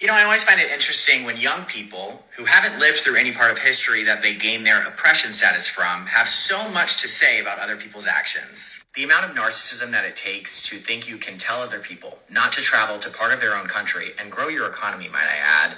You know, I always find it interesting when young people who haven't lived through any part of history that they gain their oppression status from have so much to say about other people's actions. The amount of narcissism that it takes to think you can tell other people not to travel to part of their own country and grow your economy, might I add,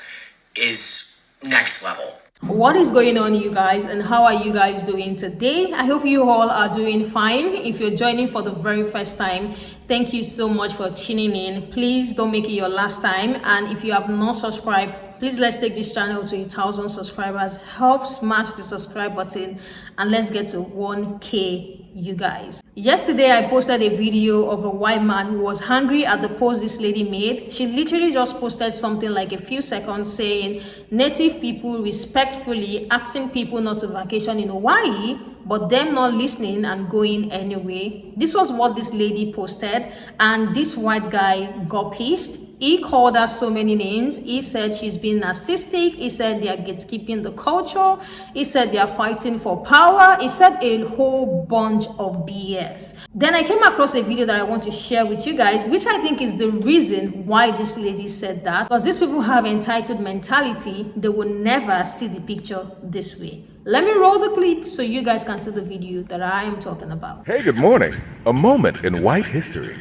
is next level. What is going on, you guys, and how are you guys doing today? I hope you all are doing fine. If you're joining for the very first time, thank you so much for tuning in. Please don't make it your last time, and if you have not subscribed, please let's take this channel to 1,000 subscribers. Help smash the subscribe button and let's get to 1K, you guys. Yesterday I posted a video of a white man who was angry at the post this lady made. She literally just posted something like a few seconds saying native people respectfully asking people not to vacation in Hawaii, but them not listening and going anyway. This was what this lady posted, and this white guy got pissed. He called her so many names. He said she's being narcissistic. He said they are gatekeeping the culture. He said they are fighting for power. He said a whole bunch of BS. Then I came across a video that I want to share with you guys, which I think is the reason why this lady said that. Because these people have entitled mentality. They will never see the picture this way. Let me roll the clip so you guys can see the video that I am talking about. Hey, good morning. A moment in white history.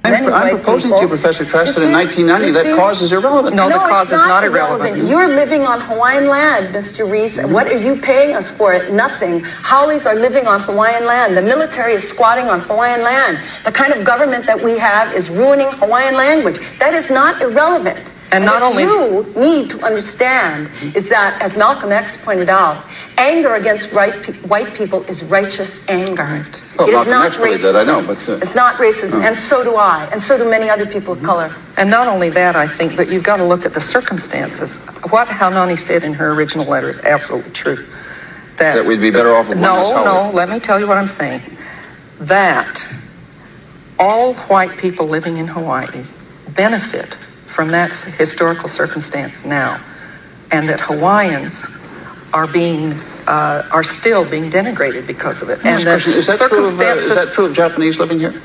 I'm proposing to you, Professor Treston, in 1990 that cause is irrelevant. No, the cause is not irrelevant. You're living on Hawaiian land, Mr. Reese. What are you paying us for it? Nothing. Haoles are living on Hawaiian land. The military is squatting on Hawaiian land. The kind of government that we have is ruining Hawaiian language. That is not irrelevant. And not only you need to understand is that, as Malcolm X pointed out, anger against white people is righteous anger. Well, it is not racism. I know, but it's not racism, and so do I, and so do many other people of color. And not only that, I think, but you've got to look at the circumstances. What Haunani said in her original letter is absolutely true. That we'd be better off with No, let me tell you what I'm saying. That all white people living in Hawaii benefit from that historical circumstance now, and that Hawaiians are still being denigrated because of it. And is that true of Japanese living here?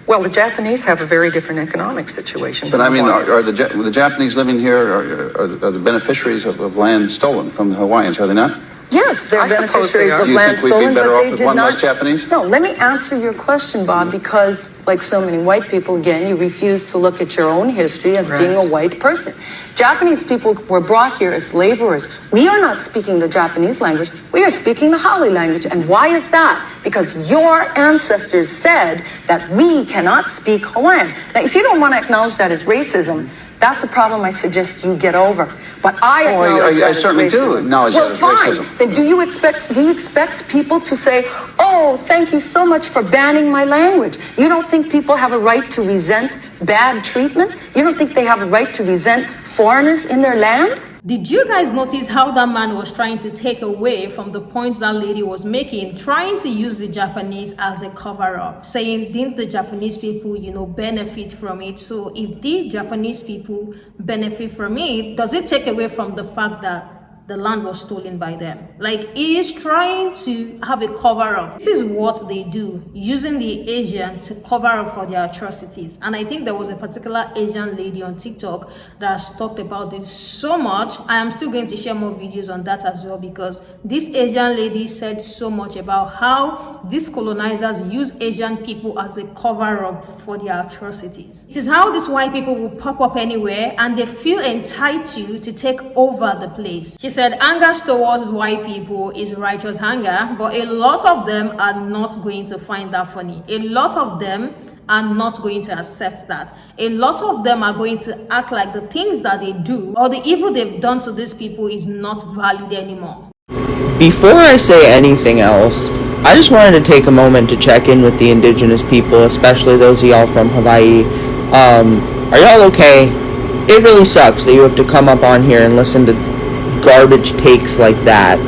Well, the Japanese have a very different economic situation. But I mean, are the Japanese living here are the beneficiaries of land stolen from the Hawaiians? Are they not? Yes, they're beneficiaries of land stolen, but they did not. Do you think we'd be better off with one less Japanese? No, let me answer your question, Bob, because like so many white people, again, you refuse to look at your own history as being a white person. Japanese people were brought here as laborers. We are not speaking the Japanese language. We are speaking the Haole language. And why is that? Because your ancestors said that we cannot speak Hawaiian. Now, if you don't want to acknowledge that as racism, that's a problem I suggest you get over. But I acknowledge that I certainly do acknowledge that as racism. Well, fine. Then do you expect people to say, oh, thank you so much for banning my language? You don't think people have a right to resent bad treatment? You don't think they have a right to resent foreigners in their land? Did you guys notice how that man was trying to take away from the points that lady was making, trying to use the Japanese as a cover-up, saying didn't the Japanese people, benefit from it? So if the Japanese people benefit from it, does it take away from the fact that the land was stolen by them? Like, he is trying to have a cover-up. This is what they do, using the Asian to cover up for their atrocities. And I think there was a particular Asian lady on TikTok that has talked about this so much. I am still going to share more videos on that as well, because this Asian lady said so much about how these colonizers use Asian people as a cover-up for their atrocities. It is how these white people will pop up anywhere and they feel entitled to take over the place. She said anger towards white people is righteous anger, but a lot of them are not going to find that funny. A lot of them are not going to accept that. A lot of them are going to act like the things that they do or the evil they've done to these people is not valid anymore. Before I say anything else, I just wanted to take a moment to check in with the indigenous people, especially those of y'all from Hawaii. Are y'all okay? It really sucks that you have to come up on here and listen to garbage takes like that,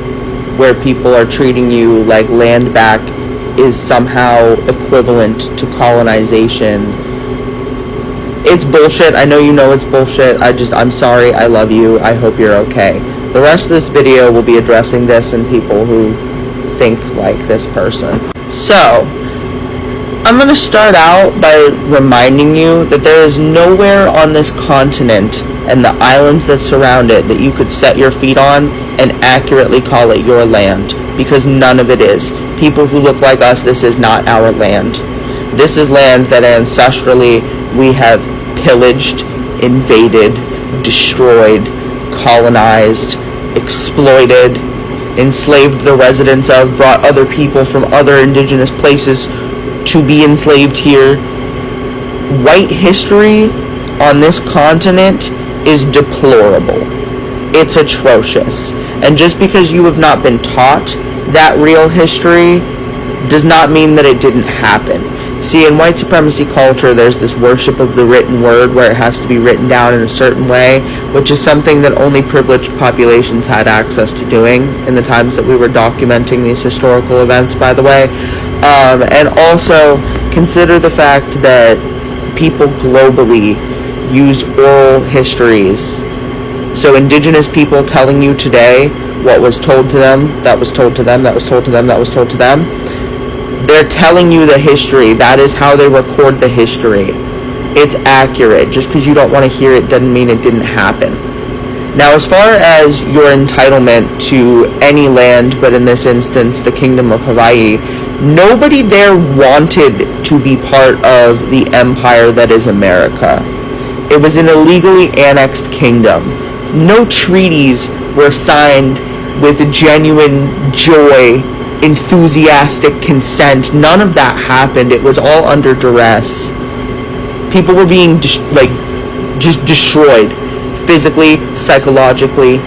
where people are treating you like land back is somehow equivalent to colonization. It's bullshit. I know you know it's bullshit. I'm sorry. I love you. I hope you're okay. The rest of this video will be addressing this and people who think like this person. So, I'm going to start out by reminding you that there is nowhere on this continent and the islands that surround it that you could set your feet on and accurately call it your land, because none of it is. People who look like us, this is not our land. This is land that ancestrally we have pillaged, invaded, destroyed, colonized, exploited, enslaved the residents of, brought other people from other indigenous places to be enslaved here. White history on this continent is deplorable. It's atrocious. And just because you have not been taught that real history does not mean that it didn't happen. See, in white supremacy culture, there's this worship of the written word where it has to be written down in a certain way, which is something that only privileged populations had access to doing in the times that we were documenting these historical events, by the way. And also consider the fact that people globally use oral histories. So indigenous people telling you today what was told to them, that was told to them, that was told to them, that was told to them. They're telling you the history. That is how they record the history. It's accurate. Just because you don't want to hear it doesn't mean it didn't happen. Now, as far as your entitlement to any land, but in this instance, the Kingdom of Hawaii, nobody there wanted to be part of the empire that is America. It was an illegally annexed kingdom. No treaties were signed with genuine joy, enthusiastic consent. None of that happened. It was all under duress. People were being just destroyed, physically, psychologically,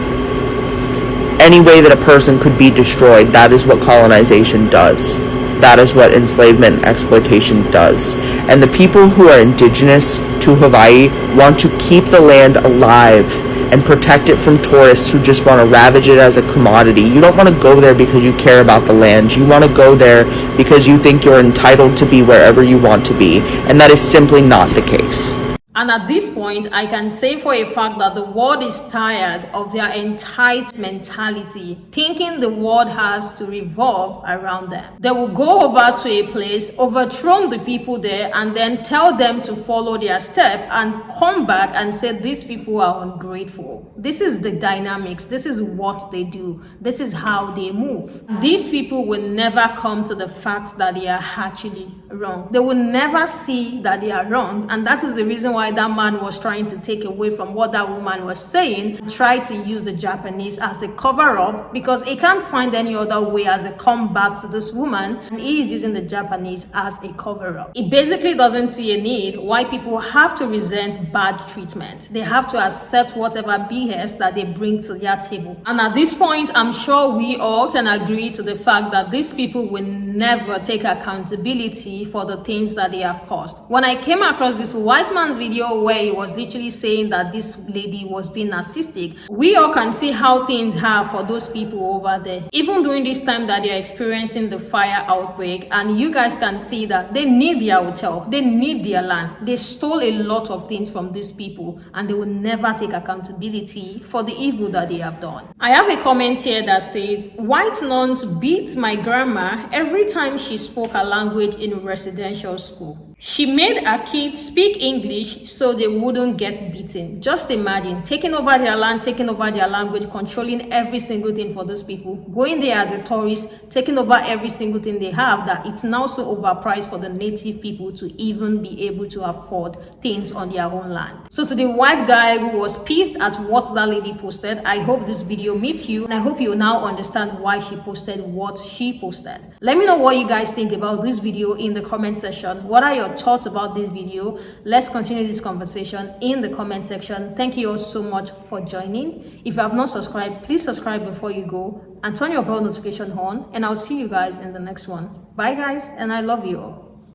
any way that a person could be destroyed. That is what colonization does. That is what enslavement and exploitation does. And the people who are indigenous to Hawaii want to keep the land alive and protect it from tourists who just want to ravage it as a commodity. You don't want to go there because you care about the land. You want to go there because you think you're entitled to be wherever you want to be. And that is simply not the case. And at this point, I can say for a fact that the world is tired of their entitled mentality, thinking the world has to revolve around them. They will go over to a place, overthrow the people there, and then tell them to follow their step and come back and say these people are ungrateful. This is the dynamics. This is what they do. This is how they move. These people will never come to the fact that they are actually wrong. They will never see that they are wrong, and that is the reason why that man was trying to take away from what that woman was saying, try to use the Japanese as a cover-up, because he can't find any other way as a comeback to this woman, and he is using the Japanese as a cover-up. He basically doesn't see a need why people have to resent bad treatment. They have to accept whatever BS that they bring to their table. And at this point, I'm sure we all can agree to the fact that these people will never take accountability for the things that they have caused. When I came across this white man's video where he was literally saying that this lady was being narcissistic, we all can see how things are for those people over there. Even during this time that they're experiencing the fire outbreak, and you guys can see that they need their hotel, they need their land. They stole a lot of things from these people, and they will never take accountability for the evil that they have done. I have a comment here that says, white nuns beat my grandma every time she spoke a language in residential school. She made her kids speak English so they wouldn't get beaten. Just imagine, taking over their land, taking over their language, controlling every single thing for those people, going there as a tourist, taking over every single thing they have, that it's now so overpriced for the native people to even be able to afford things on their own land. So to the white guy who was pissed at what that lady posted, I hope this video meets you, and I hope you now understand why she posted what she posted. Let me know what you guys think about this video in the comment section. What are your thoughts about this video? Let's continue this conversation in the comment section. Thank you all so much for joining. If you have not subscribed, please subscribe before you go and turn your bell notification on, and I'll see you guys in the next one. Bye guys, and I love you all.